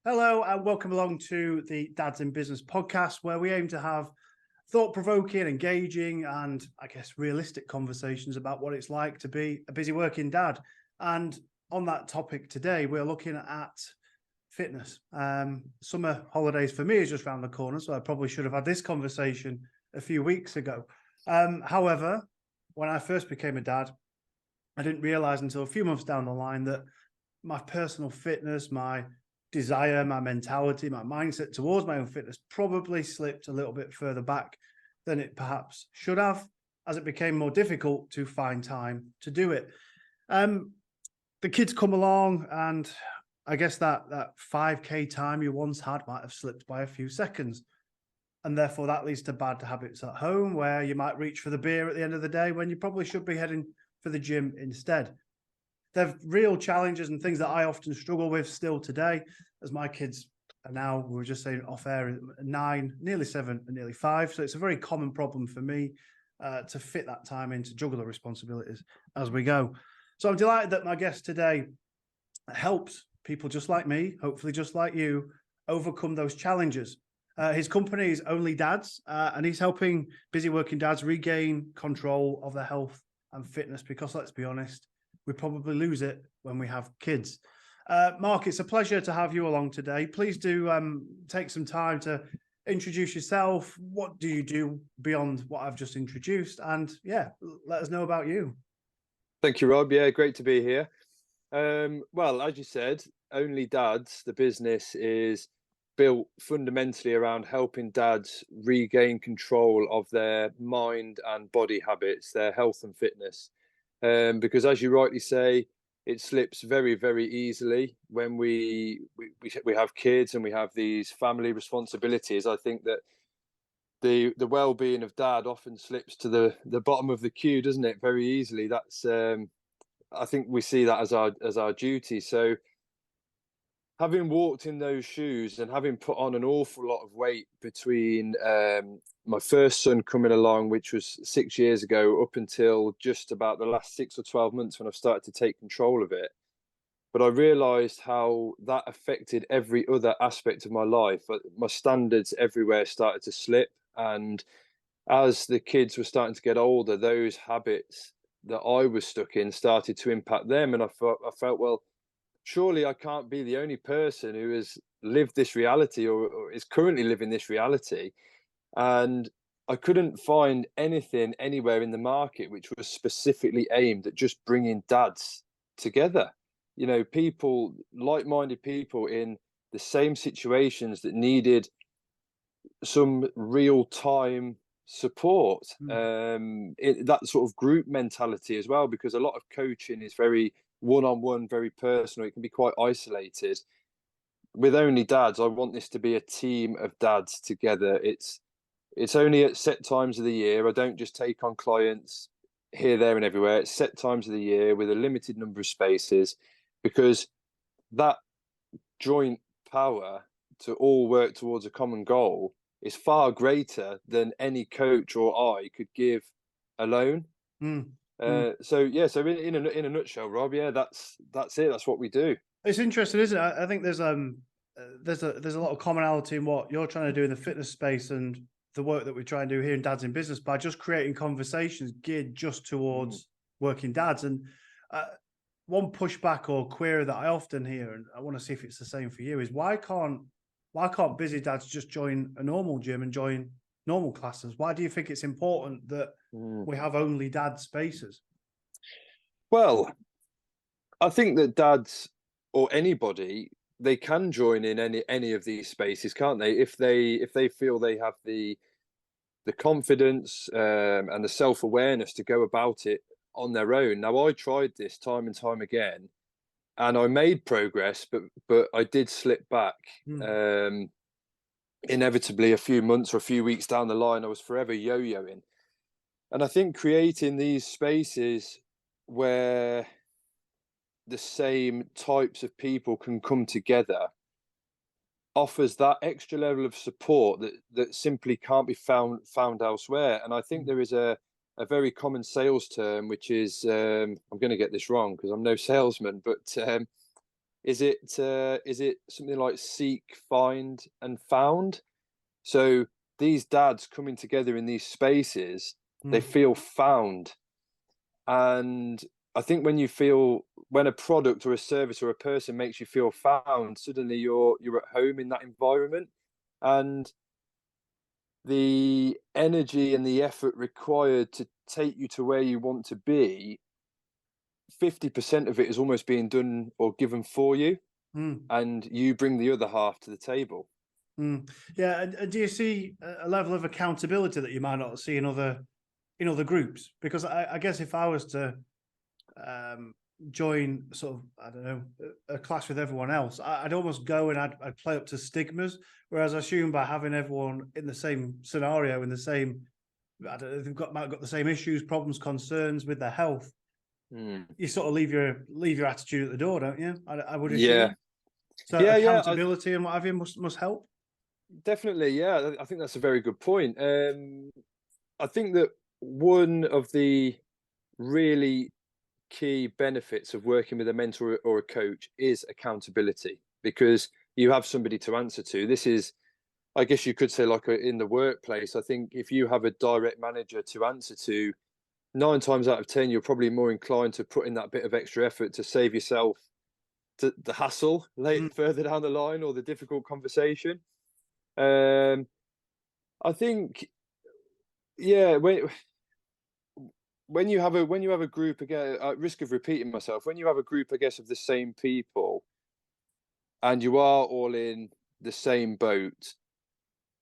Hello and welcome along to the Dads in Business podcast, where we aim to have thought-provoking, engaging, and I guess realistic conversations about what it's like to be a busy working dad. And on that topic today, we're looking at fitness. Summer holidays for me is just around the corner, so I probably should have had this conversation a few weeks ago. However, when I first became a dad, I didn't realize until a few months down the line that my personal fitness, my desire, my mentality, my mindset towards my own fitness probably slipped a little bit further back than it perhaps should have, as it became more difficult to find time to do it. The kids come along, and I guess that 5K time you once had might have slipped by a few seconds. And therefore that leads to bad habits at home, where you might reach for the beer at the end of the day when you probably should be heading for the gym instead. They're real challenges and things that I often struggle with still today, as my kids are now, we were just saying off air, 9, nearly 7 and nearly 5. So it's a very common problem for me to fit that time in, to juggle the responsibilities as we go. So I'm delighted that my guest today helps people just like me, hopefully just like you, overcome those challenges. His company is Only Dads, and he's helping busy working dads regain control of their health and fitness, because let's be honest, we probably lose it when we have kids. Mark, it's a pleasure to have you along today. Please do take some time to introduce yourself. What do you do beyond what I've just introduced? And yeah, let us know about you. Thank you, Rob. Yeah, great to be here. Well, as you said, Only Dads, the business, is built fundamentally around helping dads regain control of their mind and body habits, their health and fitness. Because as you rightly say, it slips very, very easily when we have kids and we have these family responsibilities. I think that the well-being of dad often slips to the bottom of the queue, doesn't it? Very easily. That's I think we see that as our duty. So having walked in those shoes and having put on an awful lot of weight between my first son coming along, which was 6 years ago, up until just about the last 6 or 12 months when I've started to take control of it. But I realised how that affected every other aspect of my life. My standards everywhere started to slip. And as the kids were starting to get older, those habits that I was stuck in started to impact them. And I felt, well, surely I can't be the only person who has lived this reality or is currently living this reality. And I couldn't find anything anywhere in the market which was specifically aimed at just bringing dads together. You know, people, like-minded people in the same situations that needed some real-time support, that sort of group mentality as well, because a lot of coaching is very one-on-one, very personal. It can be quite isolated. With Only Dads, I want this to be a team of dads together. It's only at set times of the year. I don't just take on clients here, there, and everywhere. It's set times of the year with a limited number of spaces, because that joint power to all work towards a common goal is far greater than any coach or I could give alone. So in a nutshell, Rob, yeah, that's it. That's what we do. It's interesting, isn't it? I think there's a lot of commonality in what you're trying to do in the fitness space and the work that we try and do here in Dads in Business, by just creating conversations geared just towards working dads. And one pushback or query that I often hear, and I want to see if it's the same for you, is why can't busy dads just join a normal gym and join normal classes? Why do you think it's important that we have Only Dad spaces? Well, I think that dads or anybody, they can join in any of these spaces, can't they? If they feel they have the confidence and the self-awareness to go about it on their own. Now, I tried this time and time again, and I made progress, but I did slip back. Inevitably, a few months or a few weeks down the line, I was forever yo-yoing. And I think creating these spaces where the same types of people can come together offers that extra level of support that simply can't be found elsewhere. And I think there is a very common sales term, which is I'm going to get this wrong because I'm no salesman, but Is it something like seek, find, and found? So these dads coming together in these spaces, they feel found. And I think when a product or a service or a person makes you feel found, suddenly you're at home in that environment. And the energy and the effort required to take you to where you want to be, 50% of it is almost being done or given for you, and you bring the other half to the table. Yeah, and do you see a level of accountability that you might not see in other groups? Because I guess if I was to join sort of, I don't know, a class with everyone else, I'd almost go and I'd play up to stigmas. Whereas I assume by having everyone in the same scenario, in the same, I don't know, they've might have got the same issues, problems, concerns with their health. You sort of leave your attitude at the door, don't you? I would assume. Yeah. So Yeah, accountability and what have you must help. definitely. Yeah, I think that's a very good point. I think that one of the really key benefits of working with a mentor or a coach is accountability, because you have somebody to answer to. This is, I guess you could say, like in the workplace. I think if you have a direct manager to answer to, 9 times out of 10, you're probably more inclined to put in that bit of extra effort to save yourself the hassle further down the line, or the difficult conversation. I think, yeah, when you have a group, again, at risk of repeating myself, when you have a group, I guess, of the same people, and you are all in the same boat,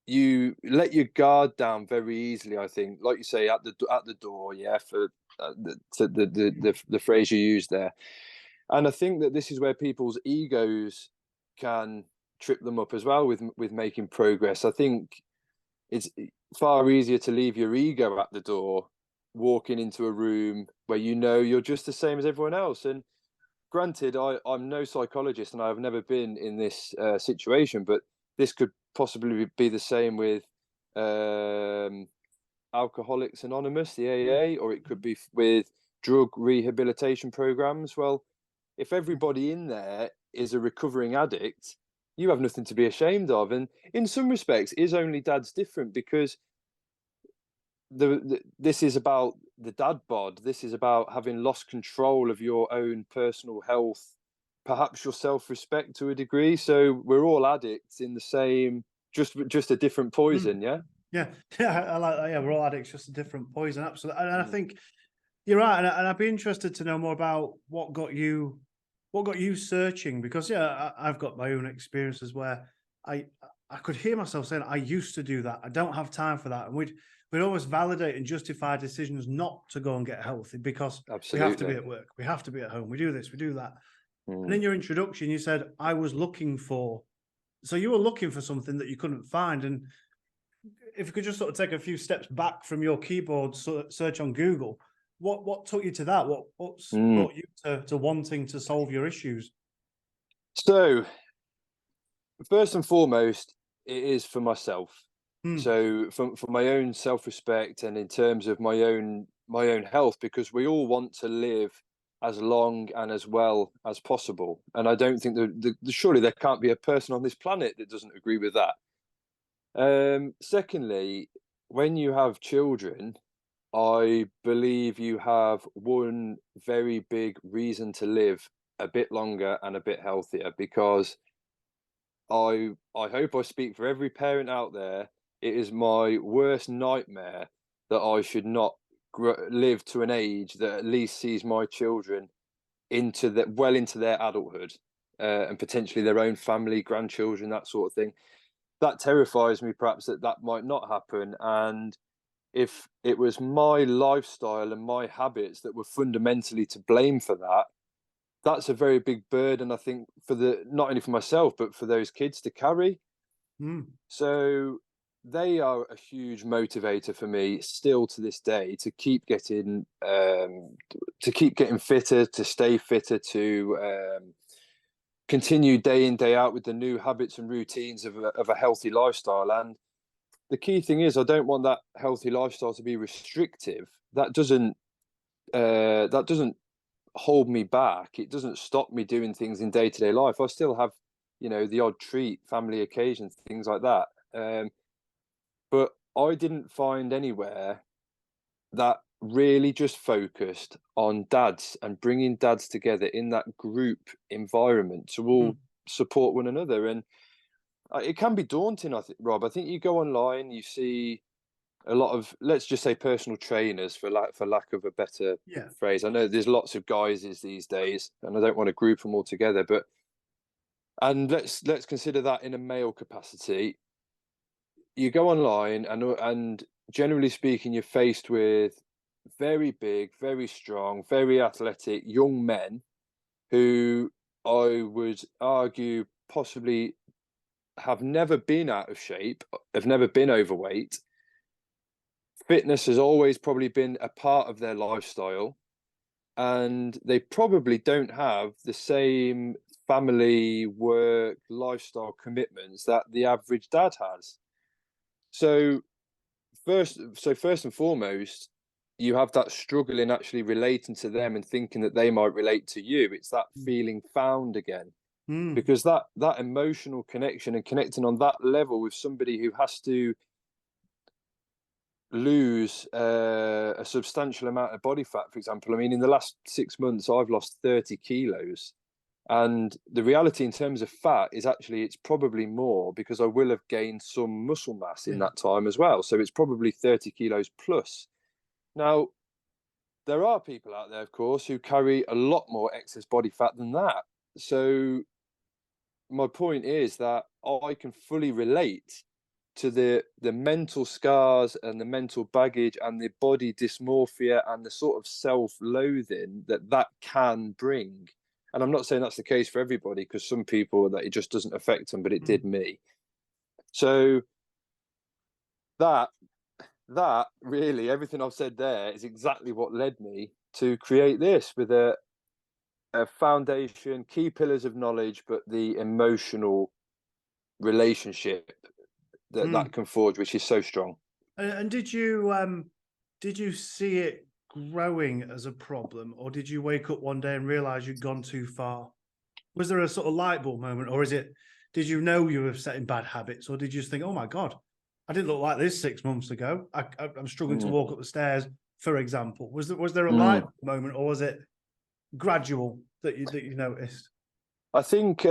you let your guard down very easily. I think, like you say, at the door, yeah, for the phrase you used there. And I think that this is where people's egos can trip them up as well with making progress. I think it's far easier to leave your ego at the door, walking into a room where you're just the same as everyone else. And granted, I'm no psychologist and I've never been in this situation, but this could possibly be the same with Alcoholics Anonymous, the AA, or it could be with drug rehabilitation programs. Well, if everybody in there is a recovering addict, you have nothing to be ashamed of. And in some respects, Is Only Dad's different, because this is about the dad bod. This is about having lost control of your own personal health, perhaps your self-respect to a degree. So we're all addicts in the same, just a different poison. Yeah. Yeah, I like that. Yeah, we're all addicts, just a different poison. Absolutely. And I think you're right. And I'd be interested to know more about what got you searching, because I've got my own experiences where I could hear myself saying, I used to do that. I don't have time for that. And we'd always validate and justify decisions not to go and get healthy because we have to be at work, we have to be at home, we do this, we do that. And in your introduction, you said, I was looking for, so you were looking for something that you couldn't find. And if you could just sort of take a few steps back from your keyboard search on Google, what took you to that? What's brought you to wanting to solve your issues? So first and foremost, it is for myself. So for my own self-respect, and in terms of my own health, because we all want to live as long and as well as possible. And I don't think surely there can't be a person on this planet that doesn't agree with that. Secondly, when you have children, I believe you have one very big reason to live a bit longer and a bit healthier, because I hope I speak for every parent out there. It is my worst nightmare that I should not live to an age that at least sees my children into their adulthood, and potentially their own family, grandchildren, that sort of thing. That terrifies me, perhaps, that might not happen. And if it was my lifestyle and my habits that were fundamentally to blame for that, that's a very big burden, I think, not only for myself, but for those kids to carry. So they are a huge motivator for me still to this day, to keep getting fitter, to stay fitter, to continue day in, day out with the new habits and routines of a healthy lifestyle. And the key thing is, I don't want that healthy lifestyle to be restrictive. That doesn't hold me back. It doesn't stop me doing things in day-to-day life. I still have, you know, the odd treat, family occasions, things like that. But I didn't find anywhere that really just focused on dads and bringing dads together in that group environment to all support one another. And it can be daunting, I think, Rob. I think you go online, you see a lot of, let's just say, personal trainers, for lack of a better phrase. I know there's lots of guises these days, and I don't want to group them all together, but and let's consider that in a male capacity. You go online, and generally speaking, you're faced with very big, very strong, very athletic young men who I would argue possibly have never been out of shape, have never been overweight. Fitness has always probably been a part of their lifestyle, and they probably don't have the same family, work, lifestyle commitments that the average dad has. So first and foremost, you have that struggle in actually relating to them and thinking that they might relate to you. It's that feeling found again, because that emotional connection and connecting on that level with somebody who has to lose a substantial amount of body fat, for example. I mean, in the last 6 months, I've lost 30 kilos. And the reality in terms of fat is actually it's probably more, because I will have gained some muscle mass in that time as well. So it's probably 30 kilos plus. Now, there are people out there, of course, who carry a lot more excess body fat than that. So my point is that I can fully relate to the mental scars and the mental baggage and the body dysmorphia and the sort of self-loathing that can bring. And I'm not saying that's the case for everybody, because some people that it just doesn't affect them, but it did me. So that really, everything I've said there is exactly what led me to create this, with a foundation, key pillars of knowledge, but the emotional relationship that can forge, which is so strong. And did you see it growing as a problem, or did you wake up one day and realize you'd gone too far? Was there a sort of light bulb moment, or did you know you were setting bad habits, or did you just think, oh my God, I didn't look like this 6 months ago. I'm struggling to walk up the stairs, for example. Was there a light moment, or was it gradual that you noticed? I think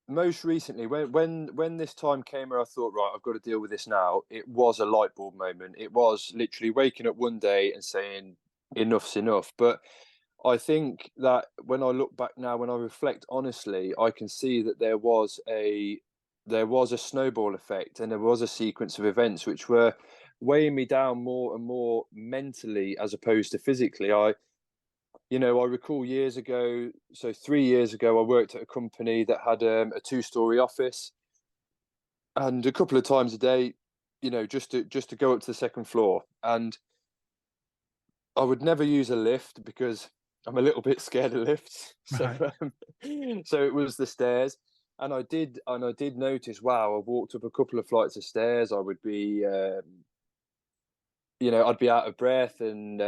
most recently, when this time came where I thought, right, I've got to deal with this now, it was a light bulb moment. It was literally waking up one day and saying, enough's enough. But I think that when I look back now, when I reflect honestly, I can see that there was a snowball effect, and there was a sequence of events which were weighing me down more and more mentally as opposed to physically. I recall years ago, so 3 years ago, I worked at a company that had a 2-story office, and a couple of times a day, just to go up to the second floor. And I would never use a lift because I'm a little bit scared of lifts. Right. So it was the stairs. And I did notice, wow, I walked up a couple of flights of stairs. I would be, I'd be out of breath, and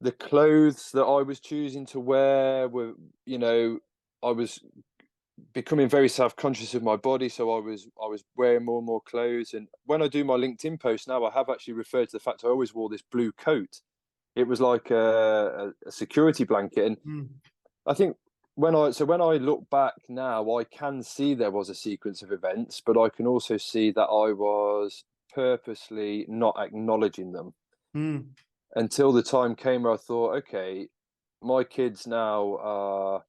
the clothes that I was choosing to wear were, I was becoming very self-conscious of my body. So I was wearing more and more clothes. And when I do my LinkedIn post now, I have actually referred to the fact I always wore this blue coat. It was like a security blanket. And I think when I look back now, I can see there was a sequence of events, but I can also see that I was purposely not acknowledging them until the time came where I thought, okay, my kids now are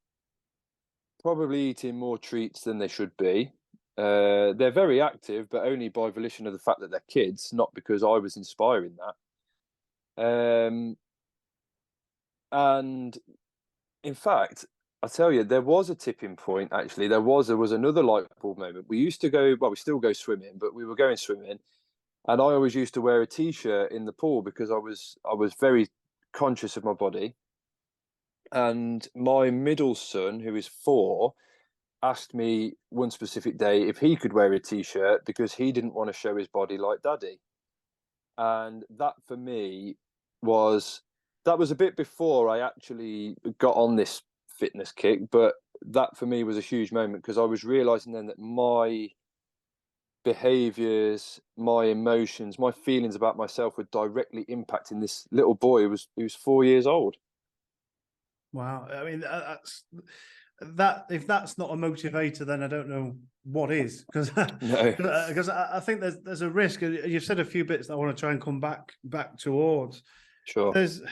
probably eating more treats than they should be. They're very active, but only by volition of the fact that they're kids, not because I was inspiring that. And in fact, I tell you, there was a tipping point. Actually, there was another light bulb moment. We used to go, well, we still go swimming, but we were going swimming, and I always used to wear a t-shirt in the pool because I was very conscious of my body. And my middle son, who is 4, asked me one specific day if he could wear a t-shirt because he didn't want to show his body like daddy. And that for me was that was a bit before I actually got on this fitness kick, but that for me was a huge moment because I was realizing then that my behaviors, my emotions, my feelings about myself were directly impacting this little boy who was 4 years old. Wow. I mean, that if that's not a motivator, then I don't know what is, because No, because I think there's a risk. You've said a few bits that I want to try and come back towards. sure. There's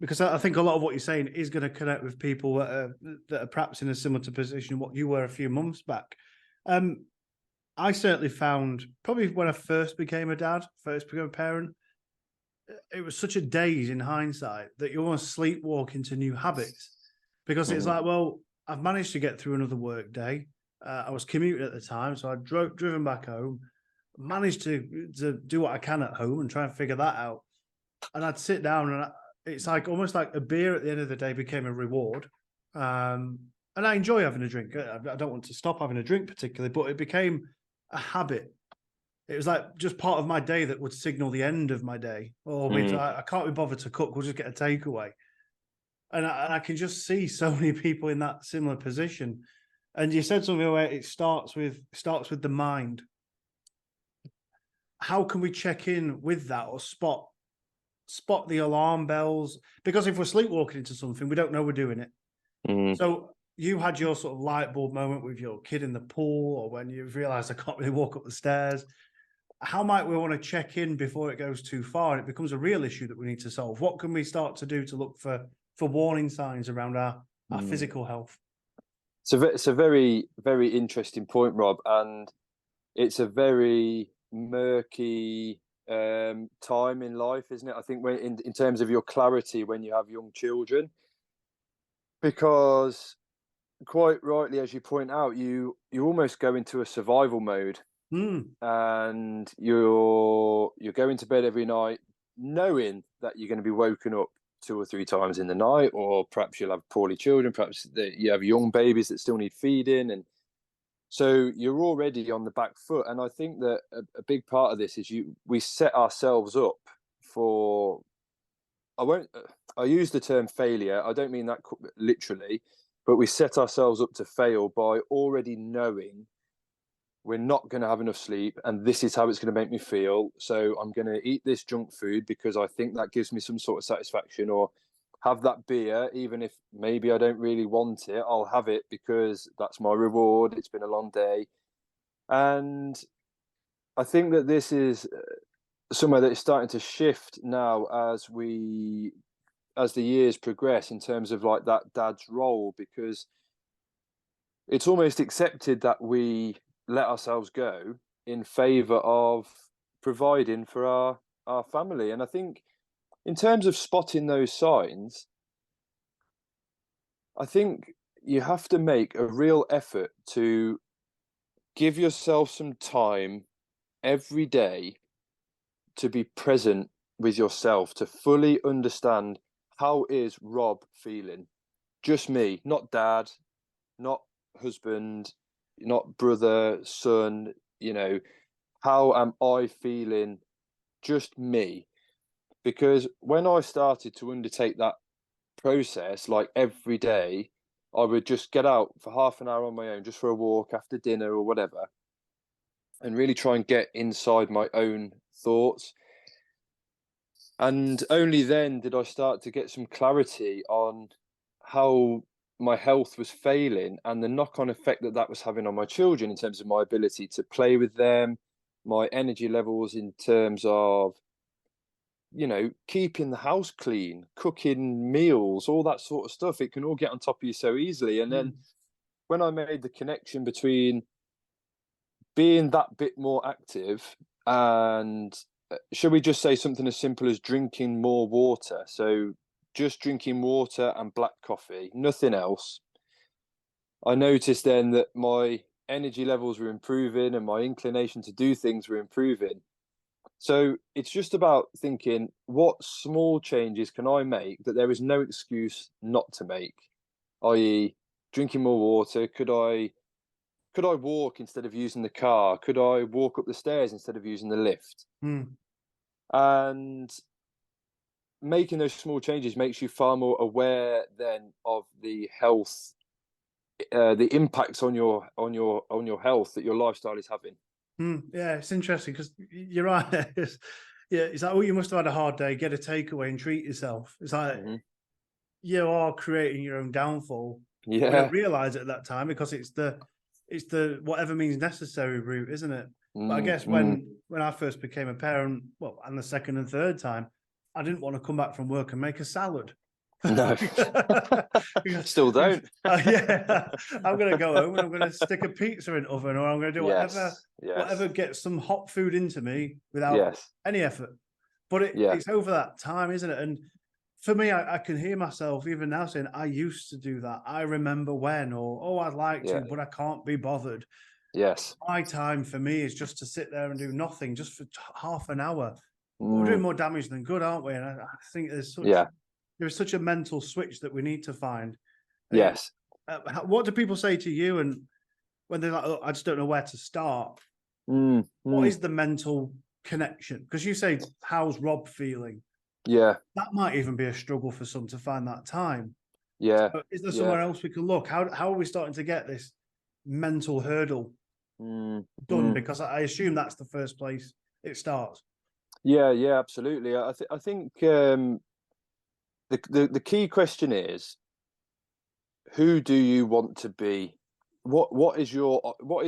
because I think a lot of what you're saying is going to connect with people that are perhaps in a similar position what you were a few months back. I certainly found probably when I first became a parent, it was such a daze in hindsight that you almost sleepwalk into new habits because it's Mhm. like, well, I've managed to get through another work day. I was commuting at the time, so I driven back home, managed to do what I can at home and try and figure that out. And I'd sit down and it's like almost like a beer at the end of the day became a reward. And I enjoy having a drink. I don't want to stop having a drink particularly, but it became a habit. It was like just part of my day that would signal the end of my day. Or Mm. I can't be bothered to cook. We'll just get a takeaway. And I can just see so many people in that similar position. And you said something where it starts with the mind. How can we check in with that or spot the alarm bells? Because if we're sleepwalking into something, we don't know we're doing it. Mm. So you had your sort of light bulb moment with your kid in the pool, or when you realized I can't really walk up the stairs. How might we want to check in before it goes too far and it becomes a real issue that we need to solve? What can we start to do to look for warning signs around our Mm. physical health? So it's a very, very interesting point, Rob, and it's a very murky time in life, isn't it? I think when in terms of your clarity when you have young children, because quite rightly, as you point out, you almost go into a survival mode, Mm, and you're going to bed every night knowing that you're going to be woken up 2 or 3 times in the night, or perhaps you'll have poorly children, perhaps you have young babies that still need feeding, and so you're already on the back foot. And I think that a big part of this is we set ourselves up for, I won't I use the term failure, I don't mean that literally, but we set ourselves up to fail by already knowing we're not going to have enough sleep and this is how it's going to make me feel, so I'm going to eat this junk food because I think that gives me some sort of satisfaction, or have that beer even if maybe I don't really want it, I'll have it because that's my reward, it's been a long day. And I think that this is somewhere that is starting to shift now as the years progress, in terms of like that dad's role, because it's almost accepted that we let ourselves go in favor of providing for our family. And I think in terms of spotting those signs, I think you have to make a real effort to give yourself some time every day to be present with yourself, to fully understand, how is Rob feeling? Just me, not dad, not husband, not brother, son, how am I feeling? Just me. Because when I started to undertake that process, like every day, I would just get out for half an hour on my own, just for a walk after dinner or whatever, and really try and get inside my own thoughts. And only then did I start to get some clarity on how my health was failing and the knock-on effect that that was having on my children, in terms of my ability to play with them, my energy levels, in terms of, keeping the house clean, cooking meals, all that sort of stuff. It can all get on top of you so easily. And then mm, when I made the connection between being that bit more active and, shall we just say something as simple as drinking more water? So just drinking water and black coffee, nothing else. I noticed then that my energy levels were improving and my inclination to do things were improving. So it's just about thinking, what small changes can I make that there is no excuse not to make? I.e., drinking more water. Could I walk instead of using the car? Could I walk up the stairs instead of using the lift? mm. And making those small changes makes you far more aware then of the health, the impacts on your health that your lifestyle is having. Yeah, it's interesting because you're right. Yeah, it's like, oh, you must have had a hard day. Get a takeaway and treat yourself. It's like you are creating your own downfall. You don't realize it at that time because it's the whatever means necessary route, isn't it? But I guess when I first became a parent, well, and the second and third time, I didn't want to come back from work and make a salad. No, still don't. Yeah, I'm going to go home and I'm going to stick a pizza in the oven, or I'm going to do whatever gets some hot food into me without any effort. But it's over that time, isn't it? And for me, I can hear myself even now saying, I used to do that. I remember when, or, oh, I'd like to, but I can't be bothered. Yes. My time for me is just to sit there and do nothing, just for half an hour. We're doing more damage than good, aren't we? And I think there's such a mental switch that we need to find. Yes. What do people say to you, and when they're like, oh, I just don't know where to start? What is the mental connection? Because you say, how's Rob feeling? Yeah. That might even be a struggle for some to find that time. Yeah. So is there somewhere else we can look? How are we starting to get this mental hurdle done? Because I assume that's the first place it starts. Yeah, absolutely. I think the key question is, who do you want to be? What is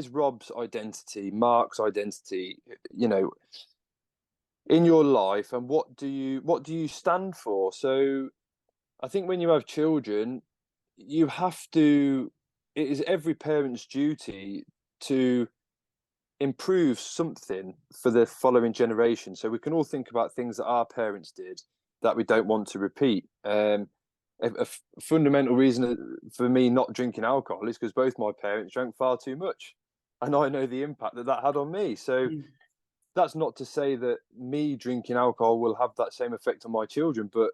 Rob's identity, Mark's identity, in your life, and what do you stand for? So I think when you have children, you have to, it is every parent's duty to improve something for the following generation. So we can all think about things that our parents did that we don't want to repeat. A fundamental reason for me not drinking alcohol is because both my parents drank far too much, and I know the impact that had on me. So that's not to say that me drinking alcohol will have that same effect on my children, but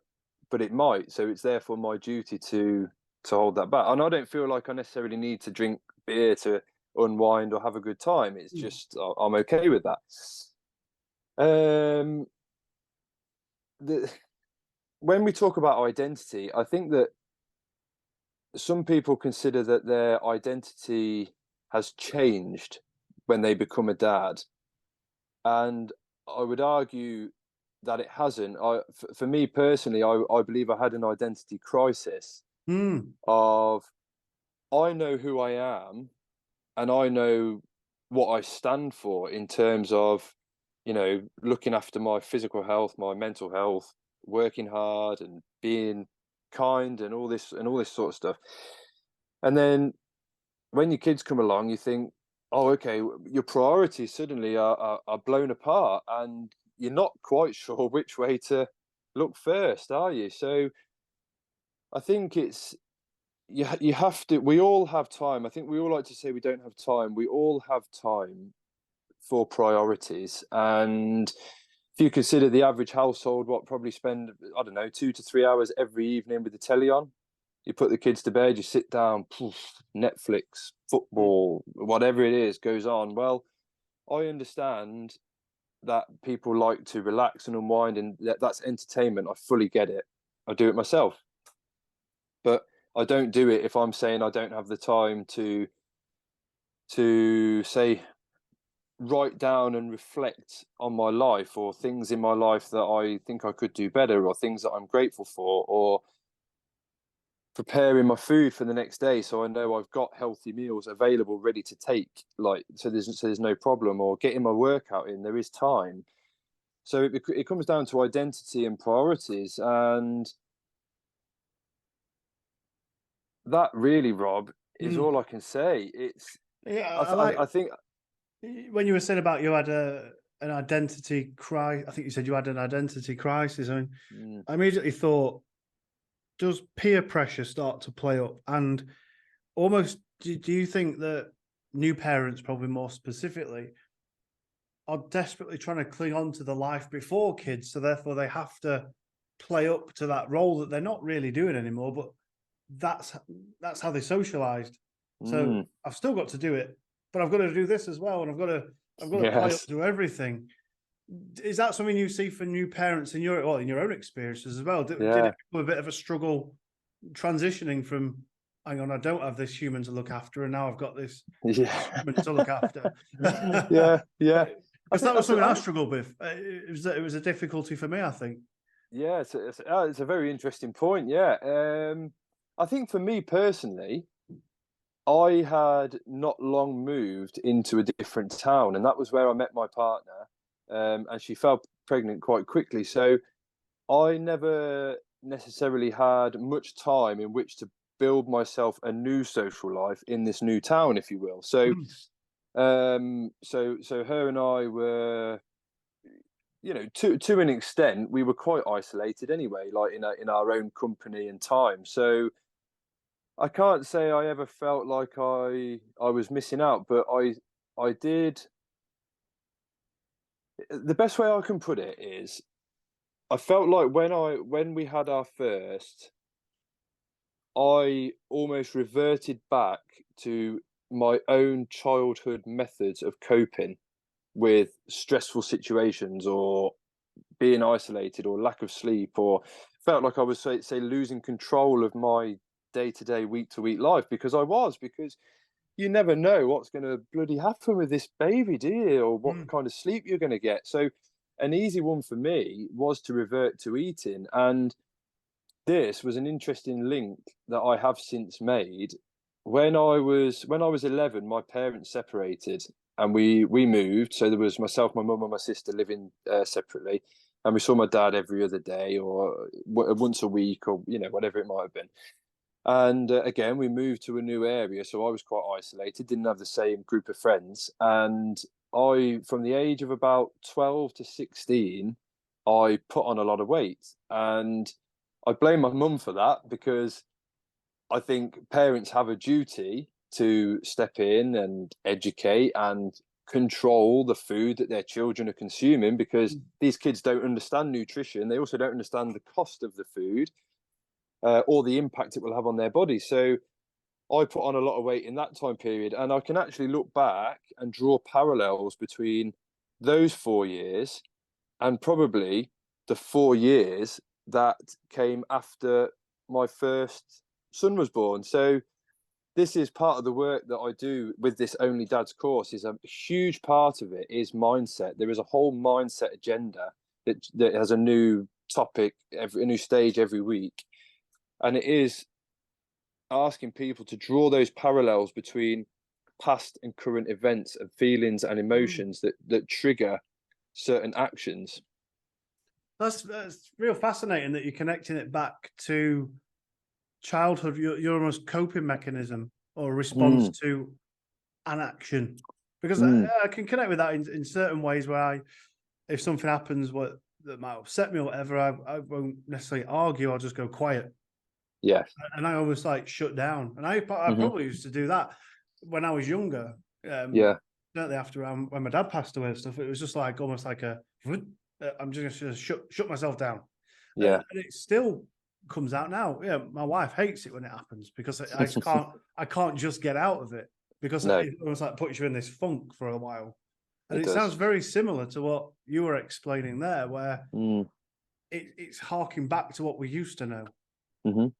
it might. So it's therefore my duty to hold that back. And I don't feel like I necessarily need to drink beer to unwind or have a good time. It's just I'm okay with that. When we talk about identity, I think that some people consider that their identity has changed when they become a dad, and I would argue that it hasn't. For me personally, I believe I had an identity crisis of, I know who I am and I know what I stand for in terms of, looking after my physical health, my mental health, working hard and being kind and all this sort of stuff. And then when your kids come along, you think, oh, okay, your priorities suddenly are blown apart, and you're not quite sure which way to look first, are you? So I think it's, you have to, we all have time. I think we all like to say we don't have time. We all have time for priorities. And if you consider the average household, probably spend, I don't know, 2 to 3 hours every evening with the telly on. You put the kids to bed, you sit down, Netflix, football, whatever it is goes on. Well, I understand that people like to relax and unwind, and that's entertainment. I fully get it. I do it myself. But I don't do it if I'm saying I don't have the time to say, write down and reflect on my life, or things in my life that I think I could do better, or things that I'm grateful for, or preparing my food for the next day so I know I've got healthy meals available ready to take, so there's no problem, or getting my workout in. There is time. So it comes down to identity and priorities, and that really, Rob, is all I can say. It's I think when you were saying about you had an identity crisis, I think you said you had an identity crisis. I immediately thought, does peer pressure start to play up? And almost, do you think that new parents, probably more specifically, are desperately trying to cling on to the life before kids, so therefore they have to play up to that role that they're not really doing anymore, but that's how they socialized. So I've still got to do it, but I've got to do this as well, and I've got to play up to everything. Is that something you see for new parents in your own experiences as well? Did Yeah. it become a bit of a struggle transitioning from, hang on, I don't have this human to look after, and now I've got this human to look after? Yeah. Because that was something I struggled with. It was a difficulty for me, I think. Yeah, it's a very interesting point. Yeah, I think for me personally, I had not long moved into a different town, and that was where I met my partner. And she fell pregnant quite quickly, so I never necessarily had much time in which to build myself a new social life in this new town, if you will. So, so her and I were, you know, to an extent, we were quite isolated anyway, like in our own company and time. So I can't say I ever felt like I was missing out, but I did. The best way I can put it is, I felt like when we had our first, I almost reverted back to my own childhood methods of coping with stressful situations, or being isolated, or lack of sleep, or felt like I was say losing control of my day-to-day, week-to-week life, because you never know what's going to bloody happen with this baby, do you? Or what kind of sleep you're going to get. So an easy one for me was to revert to eating. And this was an interesting link that I have since made. When I was 11, my parents separated, and we moved. So there was myself, my mum, and my sister living separately, and we saw my dad every other day, or once a week, or whatever it might have been. And again, we moved to a new area, so I was quite isolated, didn't have the same group of friends. And from the age of about 12 to 16, I put on a lot of weight. And I blame my mum for that, because I think parents have a duty to step in and educate and control the food that their children are consuming, because these kids don't understand nutrition. They also don't understand the cost of the food. Or the impact it will have on their body. So I put on a lot of weight in that time period, and I can actually look back and draw parallels between those 4 years and probably the 4 years that came after my first son was born. So this is part of the work that I do with this Only Dad's course. Is a huge part of it is mindset. There is a whole mindset agenda that has a new topic, a new stage every week. And it is asking people to draw those parallels between past and current events and feelings and emotions that trigger certain actions. That's real fascinating that you're connecting it back to childhood. Your almost coping mechanism or response to an action, because I can connect with that in certain ways, where if something happens that might upset me or whatever, I won't necessarily argue. I'll just go quiet. Yeah. And I always shut down. And I probably used to do that when I was younger. Yeah. Certainly after when my dad passed away and stuff, it was just almost like I'm just going to shut myself down. Yeah. And it still comes out now. Yeah, my wife hates it when it happens, because I can't just get out of it, because it almost puts you in this funk for a while. And it sounds very similar to what you were explaining there, where it's harking back to what we used to know.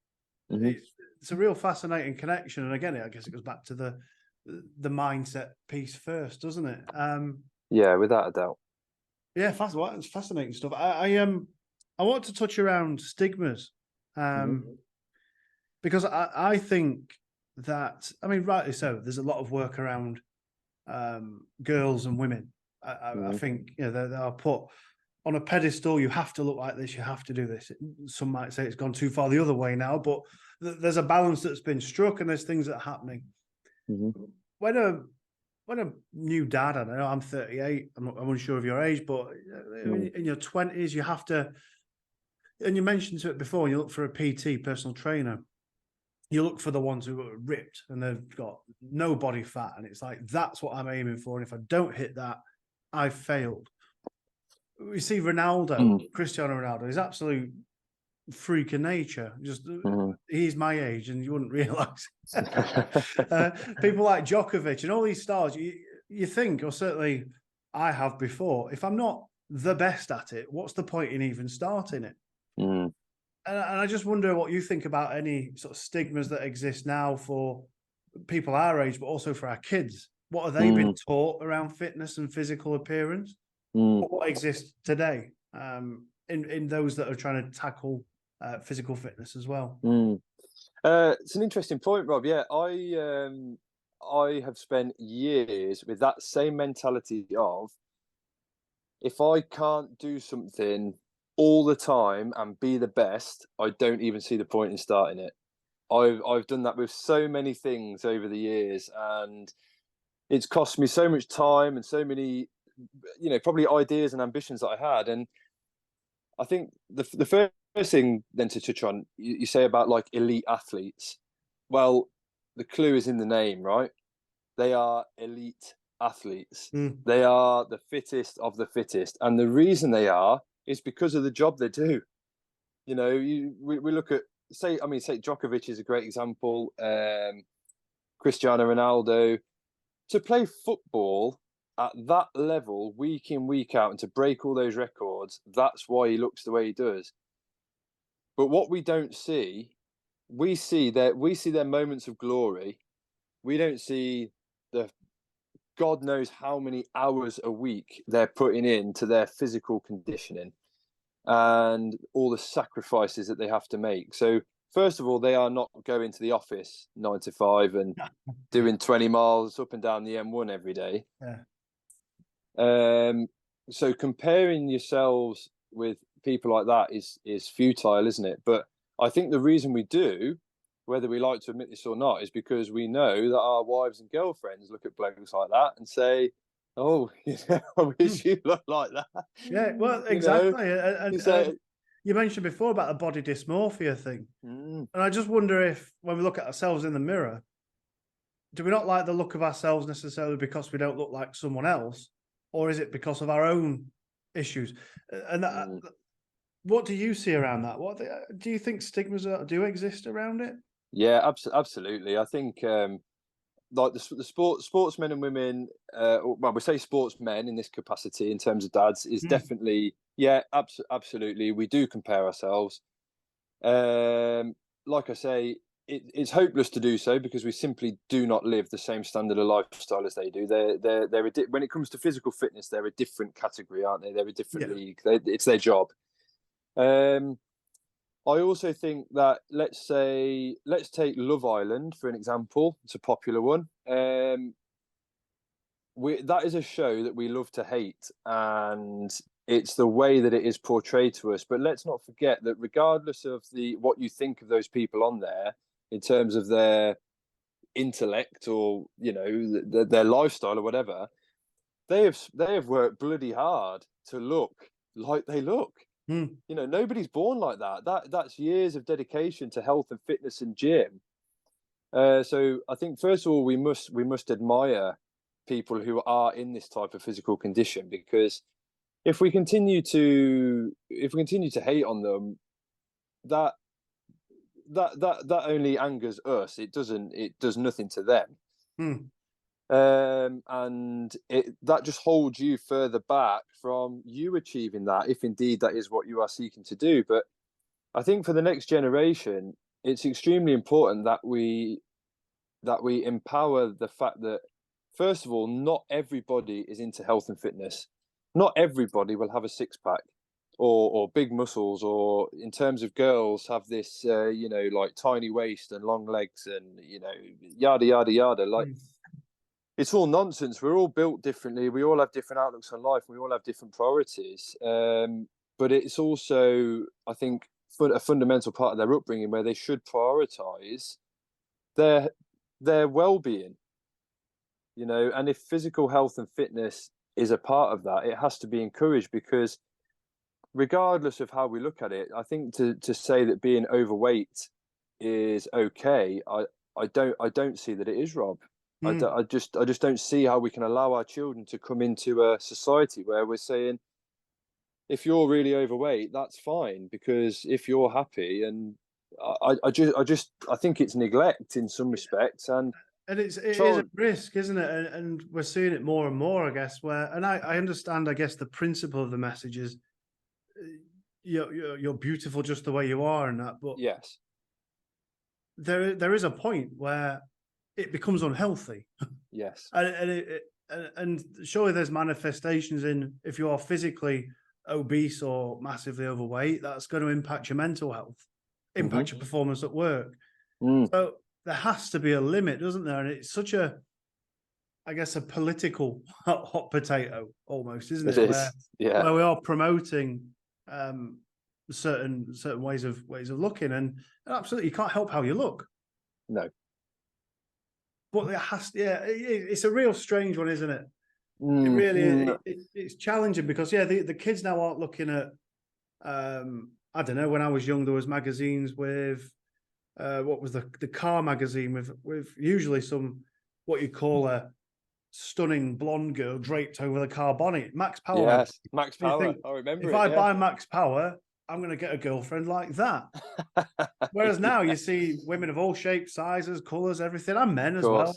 It's a real fascinating connection, and again, I guess it goes back to the mindset piece first, doesn't it? Yeah, without a doubt. Yeah, it's fascinating stuff. I want to touch around stigmas, because I think that, I mean, rightly so, there's a lot of work around girls and women. I think they are put on a pedestal. You have to look like this. You have to do this. Some might say it's gone too far the other way now, but there's a balance that's been struck, and there's things that are happening. When a new dad, I know I'm 38. I'm unsure of your age, but in your 20s, you have to. And you mentioned it before. You look for a PT, personal trainer. You look for the ones who are ripped and they've got no body fat, and it's like, that's what I'm aiming for. And if I don't hit that, I've failed. We see Ronaldo, Cristiano Ronaldo, is absolute freak of nature. Just he's my age, and you wouldn't realize. People like Djokovic and all these stars. You think, or certainly I have before, if I'm not the best at it, what's the point in even starting it? Mm. And I just wonder what you think about any sort of stigmas that exist now for people our age, but also for our kids. What have they been taught around fitness and physical appearance? What exists today in those that are trying to tackle physical fitness as well? It's an interesting point, Rob. Yeah, I have spent years with that same mentality of, if I can't do something all the time and be the best, I don't even see the point in starting it. I've done that with so many things over the years, and it's cost me so much time and so many, probably ideas and ambitions that I had. And I think the first thing then to touch on, you say about like elite athletes. Well, the clue is in the name, right? They are elite athletes. They are the fittest of the fittest. And the reason they are is because of the job they do. We look at, say Djokovic is a great example, Cristiano Ronaldo. To play football at that level week in, week out, and to break all those records, that's why he looks the way he does. But what we don't see, we see their moments of glory. We don't see the God knows how many hours a week they're putting into their physical conditioning and all the sacrifices that they have to make. So first of all, they are not going to the office 9 to 5 and doing 20 miles up and down the M1 every day. So comparing yourselves with people like that is futile, isn't it? But I think the reason we do, whether we like to admit this or not, is because we know that our wives and girlfriends look at blokes like that and say, "Oh, I wish you looked like that." Yeah, well, exactly. And you mentioned before about the body dysmorphia thing. And I just wonder if, when we look at ourselves in the mirror, do we not like the look of ourselves necessarily because we don't look like someone else? Or is it because of our own issues? And what do you see around that? What do you think stigmas do exist around it? Yeah, absolutely. I think like the sportsmen and women, well, we say sportsmen in this capacity in terms of dads, is definitely, yeah, absolutely. We do compare ourselves. Like I say, it's hopeless to do so because we simply do not live the same standard of lifestyle as they do. When it comes to physical fitness, they're a different category, aren't they? They're a different league. It's their job. I also think that, let's take Love Island for an example. It's a popular one. That is a show that we love to hate, and it's the way that it is portrayed to us. But let's not forget that regardless of what you think of those people on there in terms of their intellect or their lifestyle or whatever, they have worked bloody hard to look like they look. Nobody's born like that. That's years of dedication to health and fitness and gym. So I think first of all we must admire people who are in this type of physical condition, because if we continue to hate on them, that only angers us. It does nothing to them. And that just holds you further back from you achieving that, if indeed that is what you are seeking to do. But I think for the next generation, it's extremely important that we empower the fact that, first of all, not everybody is into health and fitness. Not everybody will have a six-pack or big muscles, or in terms of girls have this like tiny waist and long legs and yada yada yada. Like, it's all nonsense. We're all built differently. We all have different outlooks on life. We all have different priorities. But it's also, I think, a fundamental part of their upbringing where they should prioritize their well-being. And if physical health and fitness is a part of that, it has to be encouraged, because regardless of how we look at it, I think to say that being overweight is okay, I don't see that it is, Rob. I just don't see how we can allow our children to come into a society where we're saying, if you're really overweight, that's fine, because if you're happy. And I think it's neglect in some respects. And And it is a risk, isn't it? And we're seeing it more and more, I guess. And I understand, I guess, the principle of the message is you're beautiful just the way you are, and that. But yes, there is a point where it becomes unhealthy. yes, And surely there's manifestations in, if you are physically obese or massively overweight, that's going to impact your mental health, impact your performance at work. So there has to be a limit, doesn't there? And it's such a, I guess, a political hot potato almost, isn't it? it is. Where we are promoting certain ways of looking, and absolutely you can't help how you look. No. But it has, it's a real strange one, isn't it? It really it's challenging because the kids now aren't looking at I don't know, when I was young there was magazines with what was the car magazine with usually some what you call a stunning blonde girl draped over the car bonnet. Max Power. Yes, Max Power. I remember if I buy Max Power, I'm going to get a girlfriend like that. Whereas now you see women of all shapes, sizes, colours, everything, and men as well.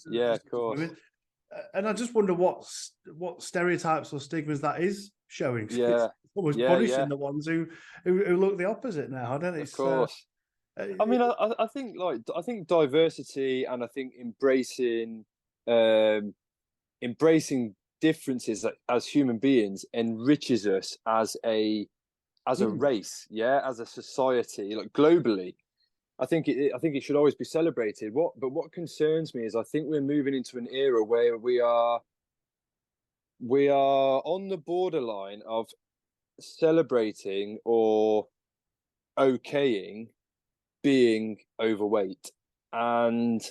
Yeah, of course. Women. And I just wonder what stereotypes or stigmas that is showing. Yeah, it's almost punishing the ones who look the opposite now. I don't know. Of course. I mean, I think diversity, and I think embracing differences as human beings enriches us as a race, as a society, like globally. I think it should always be celebrated. But what concerns me is I think we're moving into an era where we are on the borderline of celebrating or okaying being overweight. And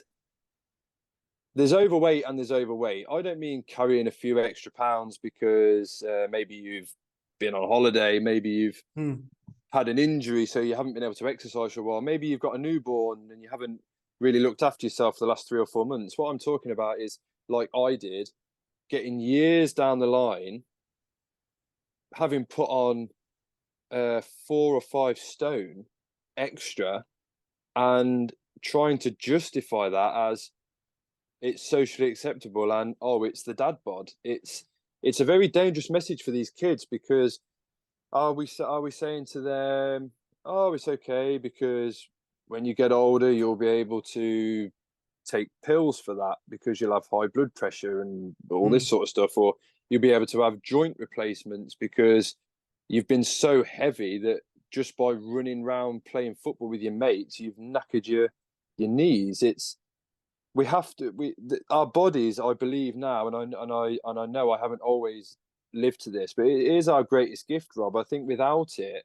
there's overweight and there's overweight. I don't mean carrying a few extra pounds because maybe you've been on holiday, maybe you've had an injury, so you haven't been able to exercise for a while. Maybe you've got a newborn and you haven't really looked after yourself for the last 3 or 4 months. What I'm talking about is, like I did, getting years down the line, having put on 4 or 5 stone extra and trying to justify that as it's socially acceptable and it's the dad bod. It's a very dangerous message for these kids, because are we saying to them, it's okay because when you get older you'll be able to take pills for that because you'll have high blood pressure and all this sort of stuff, or you'll be able to have joint replacements because you've been so heavy that just by running around playing football with your mates you've knackered your knees. Our bodies, I believe now, and I know I haven't always lived to this, but it is our greatest gift, Rob. I think without it,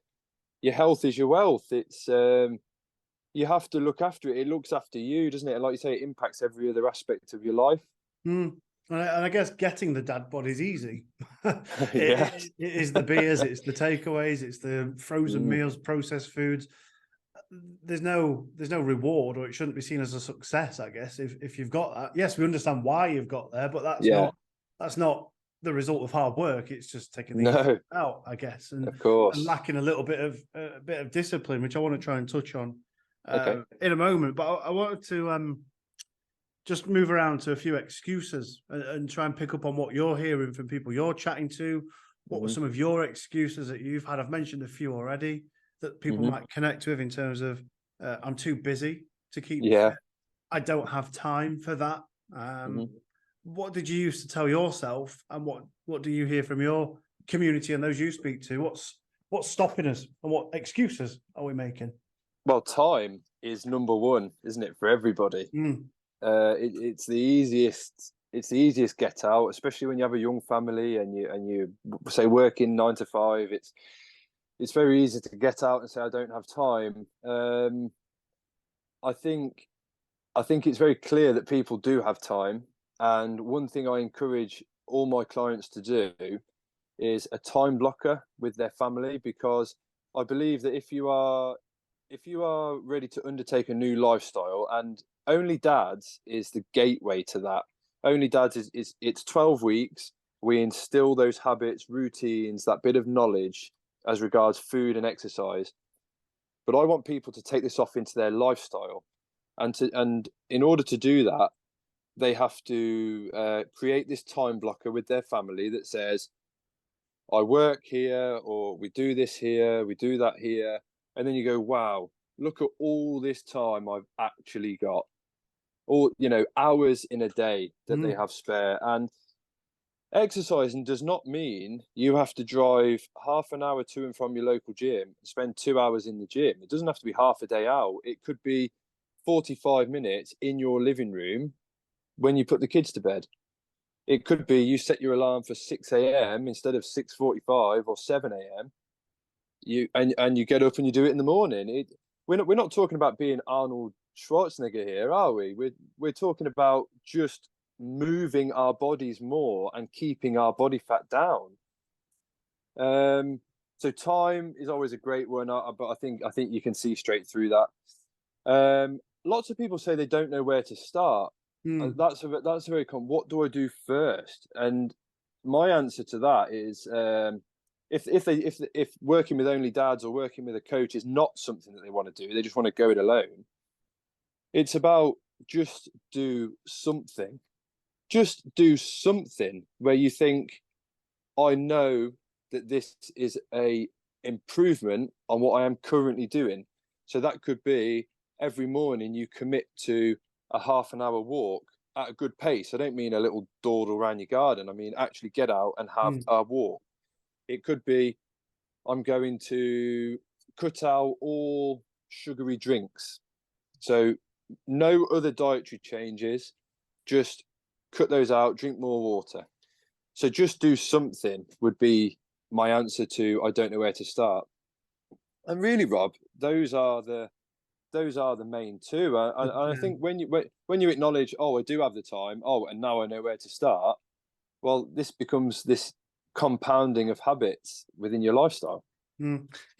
your health is your wealth. It's you have to look after it. It looks after you, doesn't it? And like you say, it impacts every other aspect of your life. And I guess getting the dad bod is easy. Yes. It is the beers, it's the takeaways, it's the frozen meals, processed foods. There's no reward, or it shouldn't be seen as a success, I guess, if you've got that. Yes, we understand why you've got there, but that's not the result of hard work. It's just taking things out, I guess, and of course, and lacking a little bit of discipline, which I want to try and touch on in a moment. But I wanted to just move around to a few excuses and try and pick up on what you're hearing from people you're chatting to. What were some of your excuses that you've had? I've mentioned a few already that people might connect with, in terms of I'm too busy to keep fit. I don't have time for that. What did you used to tell yourself, and what do you hear from your community and those you speak to? What's stopping us, and what excuses are we making? Well, time is number one, isn't it, for everybody? It's the easiest get out, especially when you have a young family and you say working 9 to 5. It's very easy to get out and say I don't have time. I think it's very clear that people do have time, and one thing I encourage all my clients to do is a time blocker with their family, because I believe that if you are ready to undertake a new lifestyle, and Only Dads is the gateway to that. Only Dads is it's 12 weeks. We instill those habits, routines, that bit of knowledge as regards food and exercise. But I want people to take this off into their lifestyle, and in order to do that, they have to create this time blocker with their family that says, I work here, or we do this here, we do that here. And then you go, wow, look at all this time I've actually got. All, hours in a day that they have spare. And exercising does not mean you have to drive half an hour to and from your local gym and spend 2 hours in the gym. It doesn't have to be half a day out. It could be 45 minutes in your living room when you put the kids to bed. It could be you set your alarm for 6 a.m. instead of 6:45 or 7 a.m. And you get up and you do it in the morning. We're not talking about being Arnold Schwarzenegger here, are we? We're talking about just moving our bodies more and keeping our body fat down. So time is always a great one, but I think you can see straight through that. Lots of people say they don't know where to start. That's a very common. What do I do first? And my answer to that is, if working with only dads or working with a coach is not something that they want to do, they just want to go it alone. It's about just do something. Just do something where you think, I know that this is a improvement on what I am currently doing. So that could be every morning you commit to a half an hour walk at a good pace. I don't mean a little dawdle around your garden. I mean actually get out and have a walk. It could be, I'm going to cut out all sugary drinks. So no other dietary changes, just cut those out, drink more water. So just do something would be my answer to I don't know where to start. And really, Rob, those are the main two. And I think when you acknowledge, oh, I do have the time, oh, and now I know where to start, well, this becomes this compounding of habits within your lifestyle.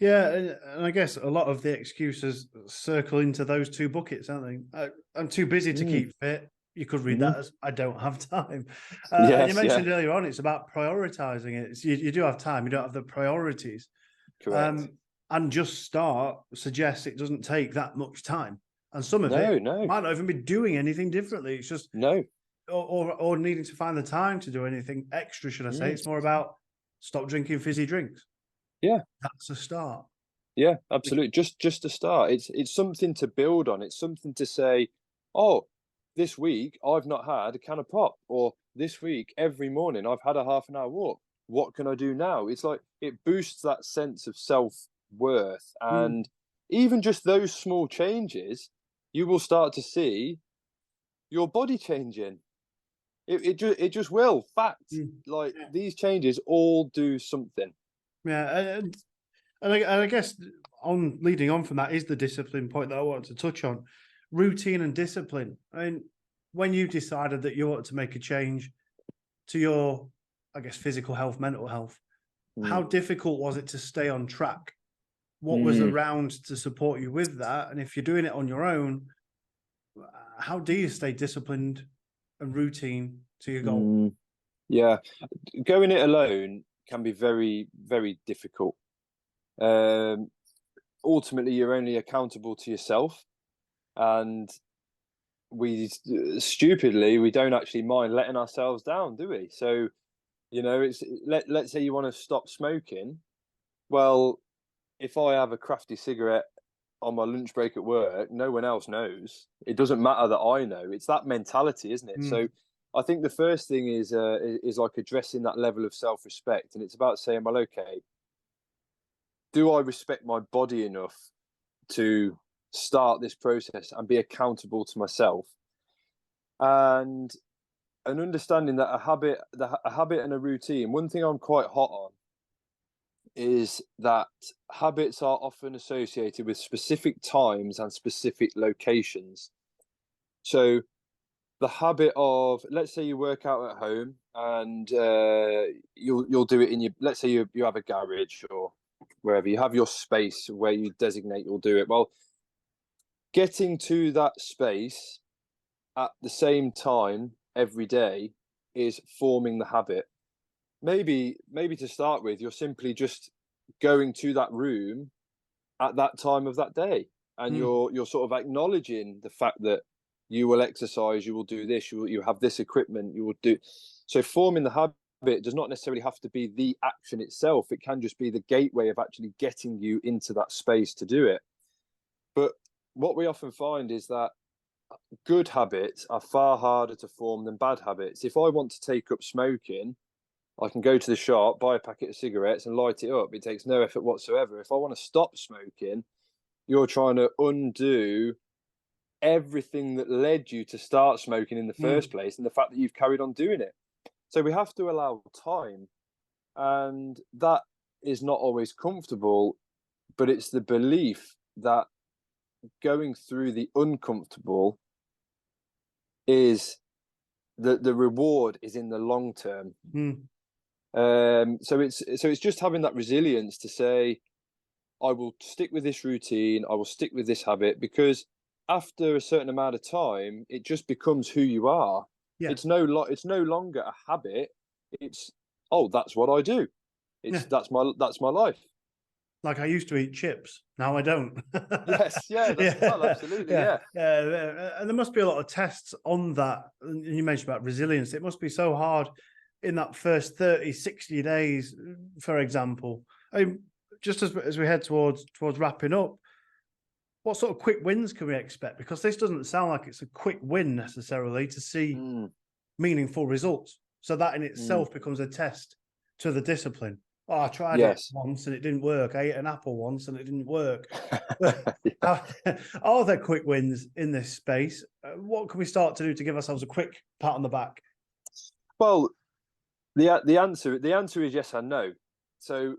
Yeah, and I guess a lot of the excuses circle into those two buckets, aren't they? I'm too busy to keep fit. You could read that as I don't have time. And you mentioned earlier on, it's about prioritizing it. You do have time, you don't have the priorities. Correct. And just start suggests it doesn't take that much time. And some of it might not even be doing anything differently. It's just or needing to find the time to do anything extra, should I say. It's more about stop drinking fizzy drinks. Yeah. That's a start. Yeah, absolutely. Just a start. It's something to build on. It's something to say, oh, this week I've not had a can of pop, or this week every morning I've had a half an hour walk. What can I do now? It's like it boosts that sense of self-worth. And even just those small changes, you will start to see your body changing. It just will. Fact. Like these changes all do something. Yeah, and I guess leading on from that is the discipline point that I wanted to touch on. Routine and discipline. I mean, when you decided that you wanted to make a change to your, I guess, physical health, mental health, how difficult was it to stay on track? What was around to support you with that? And if you're doing it on your own, how do you stay disciplined and routine to your goal? Yeah, going it alone can be very, very difficult. Ultimately, you're only accountable to yourself, and we don't actually mind letting ourselves down, do we? So, it's let's say you want to stop smoking. Well, if I have a crafty cigarette on my lunch break at work, no one else knows. It doesn't matter that I know. It's that mentality, isn't it? So I think the first thing is like addressing that level of self-respect. And it's about saying, well, okay, do I respect my body enough to start this process and be accountable to myself? And understanding that a habit and a routine, one thing I'm quite hot on is that habits are often associated with specific times and specific locations. So the habit of, let's say you work out at home and you'll do it in your, let's say you have a garage or wherever, you have your space where you designate you'll do it. Well, getting to that space at the same time every day is forming the habit. Maybe to start with, you're simply just going to that room at that time of that day, and you're sort of acknowledging the fact that you will exercise, you will do this, you have this equipment, you will do. So forming the habit does not necessarily have to be the action itself. It can just be the gateway of actually getting you into that space to do it. But what we often find is that good habits are far harder to form than bad habits. If I want to take up smoking, I can go to the shop, buy a packet of cigarettes and light it up. It takes no effort whatsoever. If I want to stop smoking, you're trying to undo everything that led you to start smoking in the first place, and the fact that you've carried on doing it. So we have to allow time, and that is not always comfortable, but it's the belief that going through the uncomfortable is the reward is in the long term. So it's just having that resilience to say, I will stick with this routine, I will stick with this habit, because after a certain amount of time, it just becomes who you are. Yeah. It's no longer a habit. It's, oh, that's what I do. That's my life. Like I used to eat chips, now I don't. Yes, yeah, well, absolutely, yeah. And there must be a lot of tests on that. And you mentioned about resilience. It must be so hard in that first 30, 60 days, for example. I mean, just as we head towards wrapping up, what sort of quick wins can we expect? Because this doesn't sound like it's a quick win necessarily to see meaningful results. So that in itself becomes a test to the discipline. Oh, I tried it once and it didn't work. I ate an apple once and it didn't work. Are there quick wins in this space? What can we start to do to give ourselves a quick pat on the back? Well, the answer is yes and no. So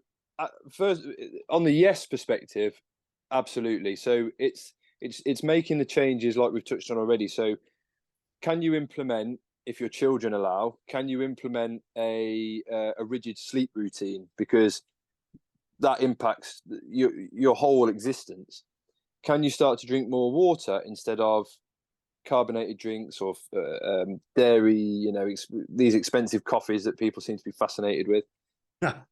first, on the yes perspective, absolutely. So it's making the changes like we've touched on already. So can you implement, if your children allow, can you implement a rigid sleep routine, because that impacts your whole existence? Can you start to drink more water instead of carbonated drinks or dairy, these expensive coffees that people seem to be fascinated with?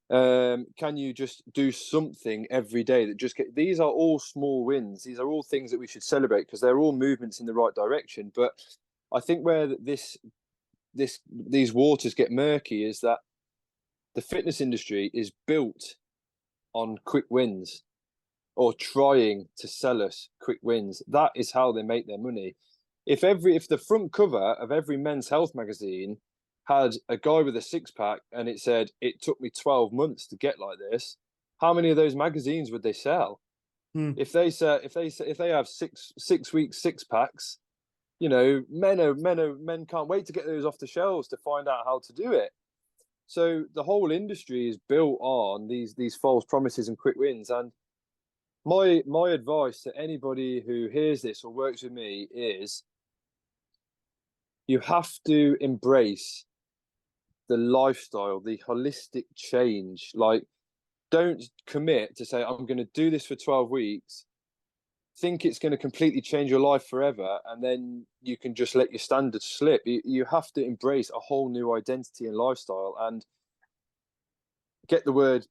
Can you just do something every day that these are all small wins. These are all things that we should celebrate, because they're all movements in the right direction. But I think where these waters get murky is that the fitness industry is built on quick wins, or trying to sell us quick wins. That is how they make their money. If the front cover of every Men's Health magazine had a guy with a six-pack and it said, it took me 12 months to get like this, how many of those magazines would they sell? If they have 6 weeks six-packs, men can't wait to get those off the shelves to find out how to do it. So the whole industry is built on these false promises and quick wins. And my advice to anybody who hears this or works with me is, you have to embrace the lifestyle, the holistic change. Like, don't commit to say, I'm going to do this for 12 weeks, think it's going to completely change your life forever, and then you can just let your standards slip. You have to embrace a whole new identity and lifestyle, and get the word,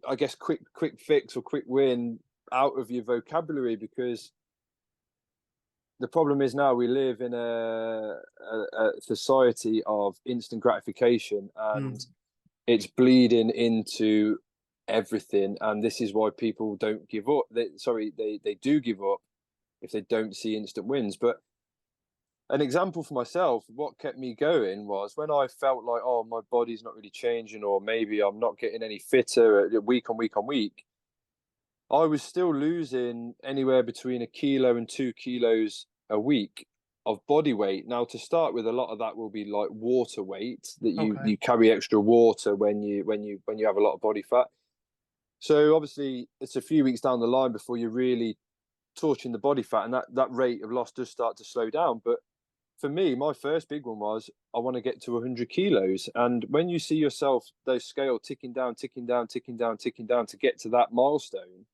I guess, quick fix or quick win out of your vocabulary, because the problem is now we live in a society of instant gratification, and it's bleeding into everything. And this is why people don't give up. They do give up if they don't see instant wins. But an example for myself, what kept me going was when I felt like, oh, my body's not really changing, or maybe I'm not getting any fitter week on week on week. I was still losing anywhere between 1 kilo and 2 kilos a week of body weight. Now, to start with, a lot of that will be like water weight, that you carry extra water when you have a lot of body fat. So obviously it's a few weeks down the line before you're really torching the body fat, and that rate of loss does start to slow down. But for me, my first big one was, I want to get to 100 kilos. And when you see yourself, those scale ticking down to get to that milestone,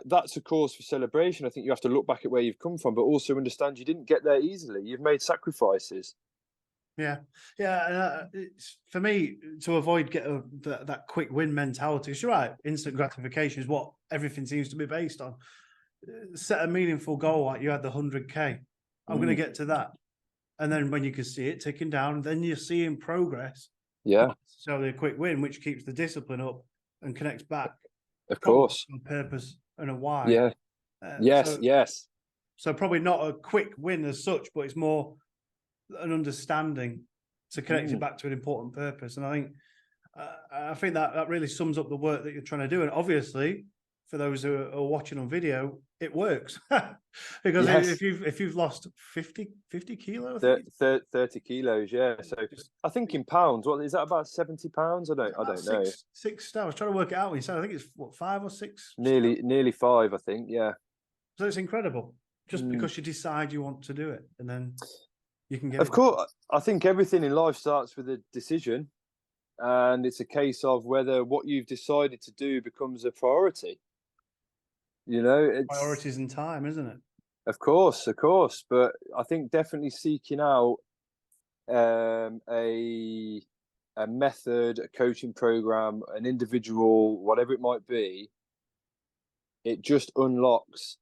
that's a cause for celebration. I think you have to look back at where you've come from, but also understand you didn't get there easily. You've made sacrifices. And it's, for me, to avoid getting that quick win mentality. Because you're right, instant gratification is what everything seems to be based on. set a meaningful goal, like you had the 100K. I'm going to get to that. And then when you can see it ticking down, then you're seeing progress. Yeah. So a quick win, which keeps the discipline up and connects back. Of course. A purpose and a why. Yeah. Yes. So probably not a quick win as such, but it's more an understanding to connect it back to an important purpose. And I think that really sums up the work that you're trying to do. And obviously, for those who are watching on video, it works. Because if you've lost 50 kilos, 30 kilos, yeah. So I think in pounds, what is that, about 70 pounds? I don't know. 6 I was trying to work it out when you said, I think it's what, 5 or 6? Nearly 5, I think, yeah. So it's incredible. Just because you decide you want to do it, and then you can get Of course, I think everything in life starts with a decision, and it's a case of whether what you've decided to do becomes a priority. You know, it's priorities in time, isn't it? Of course. But I think definitely seeking out a method, a coaching program, an individual, whatever it might be, it just unlocks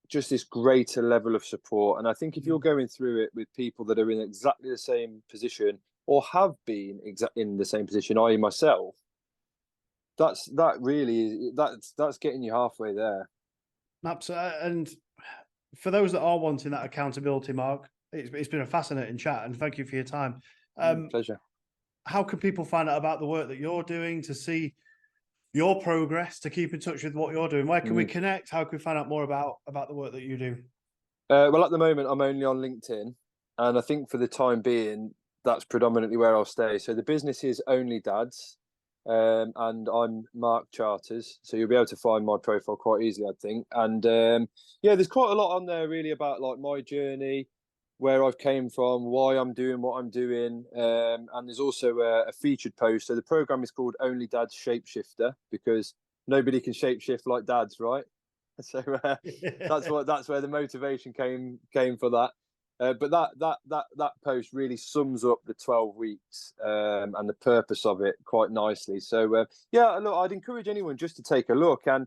just this greater level of support. And I think if you're going through it with people that are in exactly the same position or have been in the same position, i.e. myself, that's getting you halfway there. Absolutely. And for those that are wanting that accountability, Mark, it's been a fascinating chat, and thank you for your time. Pleasure. How can people find out about the work that you're doing, to see your progress, to keep in touch with what you're doing? Where can we connect? How can we find out more about the work that you do? Well, at the moment, I'm only on LinkedIn, and I think for the time being, that's predominantly where I'll stay. So the business is Only Dads, and I'm Mark Charters, so you'll be able to find my profile quite easily, I think. And there's quite a lot on there really about like my journey, where I've came from, why I'm doing what I'm doing, and there's also a featured post. So the program is called Only Dads Shapeshifter, because nobody can shapeshift like dads, right? So that's where the motivation came for that. But that post really sums up the 12 weeks and the purpose of it quite nicely. So look, I'd encourage anyone just to take a look. And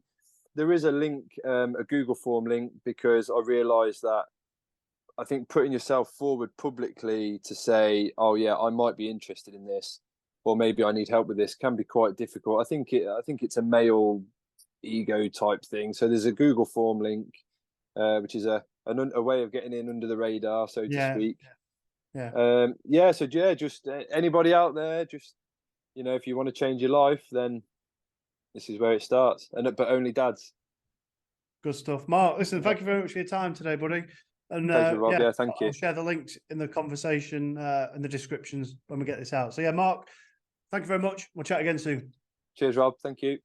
there is a link, a Google form link, because I realised that I think putting yourself forward publicly to say, oh yeah, I might be interested in this, or maybe I need help with this, can be quite difficult. I think it's a male ego type thing. So there's a Google form link, which is a way of getting in under the radar, so to speak. Just anybody out there, just, you know, if you want to change your life, then this is where it starts. But only dads. Good stuff, Mark. Listen, thank you very much for your time today, buddy. And pleasure, Rob. Thank you. I'll share the links in the conversation and the descriptions when we get this out. So Mark, thank you very much. We'll chat again soon. Cheers, Rob. Thank you.